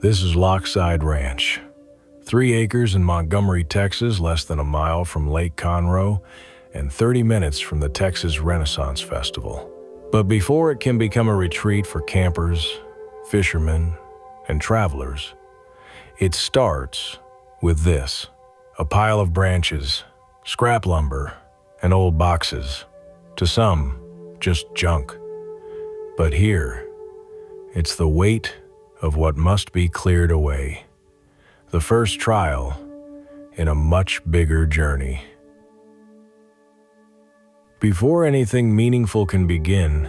This is Lochside Ranch, 3 acres in Montgomery, Texas, less than a mile from Lake Conroe, and 30 minutes from the Texas Renaissance Festival. But before it can become a retreat for campers, fishermen, and travelers, it starts with this: a pile of branches, scrap lumber, and old boxes. To some, just junk. But here, it's the weight of what must be cleared away. The first trial in a much bigger journey. Before anything meaningful can begin,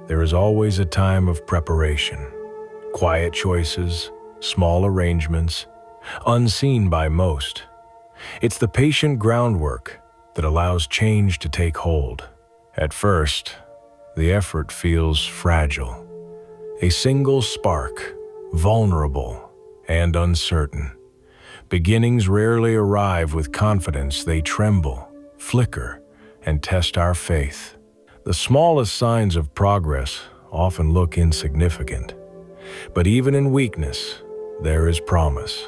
there is always a time of preparation. Quiet choices, small arrangements, unseen by most. It's the patient groundwork that allows change to take hold. At first, the effort feels fragile. A single spark, vulnerable and uncertain. Beginnings rarely arrive with confidence. They tremble, flicker, and test our faith. The smallest signs of progress often look insignificant. But even in weakness, there is promise.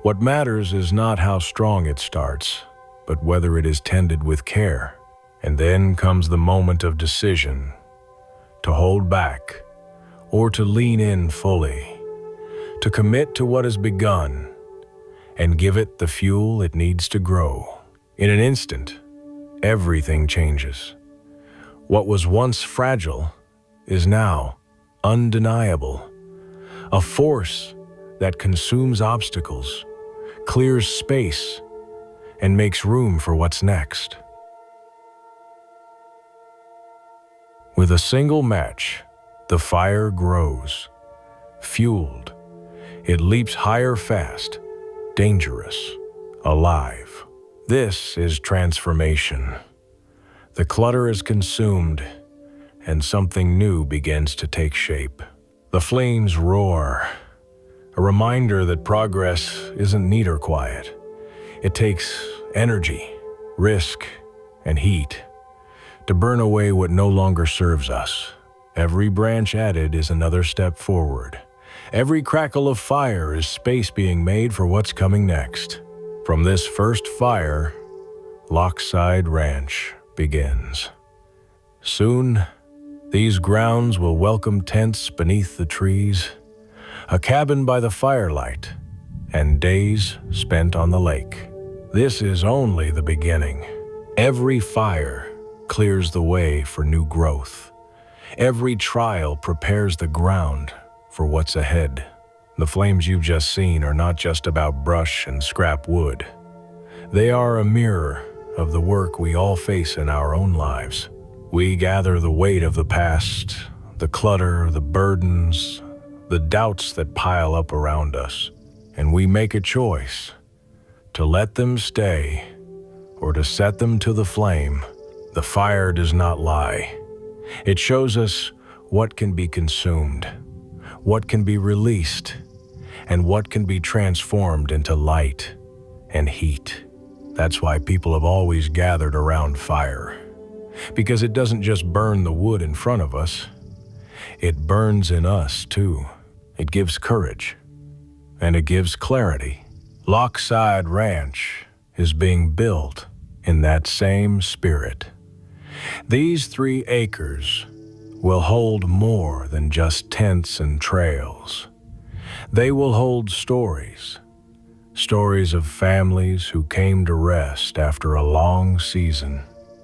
What matters is not how strong it starts, but whether it is tended with care. And then comes the moment of decision, to hold back or to lean in fully, to commit to what has begun and give it the fuel it needs to grow. In an instant, everything changes. What was once fragile is now undeniable, a force that consumes obstacles, clears space, and makes room for what's next. With a single match, the fire grows. Fueled, it leaps higher fast, dangerous, alive. This is transformation. The clutter is consumed, and something new begins to take shape. The flames roar, a reminder that progress isn't neat or quiet. It takes energy, risk, and heat to burn away what no longer serves us. Every branch added is another step forward. Every crackle of fire is space being made for what's coming next. From this first fire, Lochside Ranch begins. Soon, these grounds will welcome tents beneath the trees, a cabin by the firelight, and days spent on the lake. This is only the beginning. Every fire clears the way for new growth. Every trial prepares the ground for what's ahead. The flames you've just seen are not just about brush and scrap wood. They are a mirror of the work we all face in our own lives. We gather the weight of the past, the clutter, the burdens, the doubts that pile up around us, and we make a choice to let them stay or to set them to the flame. The fire does not lie. It shows us what can be consumed, what can be released, and what can be transformed into light and heat. That's why people have always gathered around fire, because it doesn't just burn the wood in front of us, it burns in us too. It gives courage, and it gives clarity. Lochside Ranch is being built in that same spirit. These 3 acres will hold more than just tents and trails. They will hold stories of families who came to rest after a long season,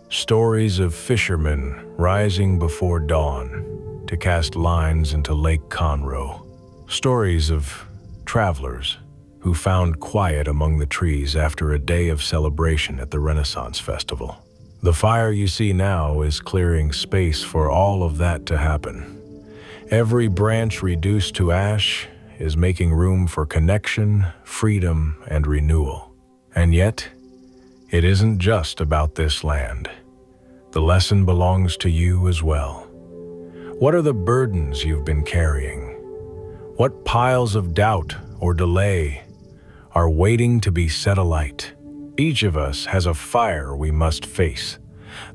stories of fishermen rising before dawn to cast lines into Lake Conroe, stories of travelers who found quiet among the trees after a day of celebration at the Renaissance Festival. The fire you see now is clearing space for all of that to happen. Every branch reduced to ash is making room for connection, freedom, and renewal. And yet, it isn't just about this land. The lesson belongs to you as well. What are the burdens you've been carrying? What piles of doubt or delay are waiting to be set alight? Each of us has a fire we must face,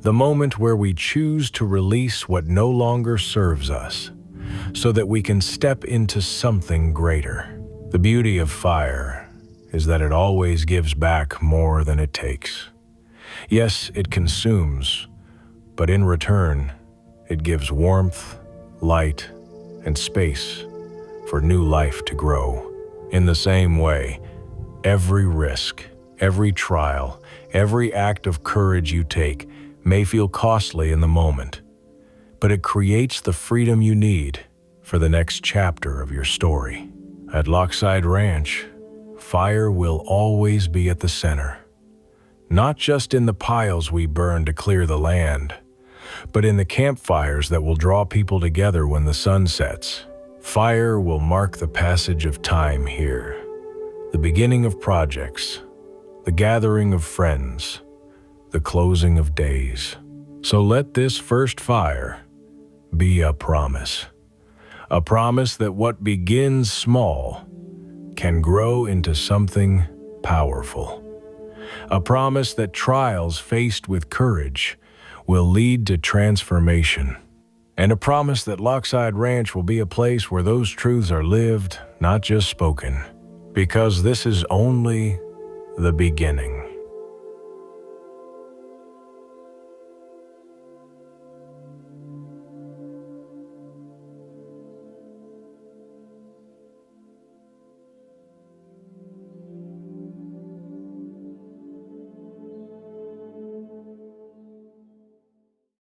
the moment where we choose to release what no longer serves us, so that we can step into something greater. The beauty of fire is that it always gives back more than it takes. Yes, it consumes, but in return, it gives warmth, light, and space for new life to grow. In the same way, every risk, every trial, every act of courage you take may feel costly in the moment, but it creates the freedom you need for the next chapter of your story. At Lochside Ranch, fire will always be at the center, not just in the piles we burn to clear the land, but in the campfires that will draw people together when the sun sets. Fire will mark the passage of time here, the beginning of projects, the gathering of friends, the closing of days. So let this first fire be a promise that what begins small can grow into something powerful. A promise that trials faced with courage will lead to transformation. And a promise that Lochside Ranch will be a place where those truths are lived, not just spoken. Because this is only the beginning.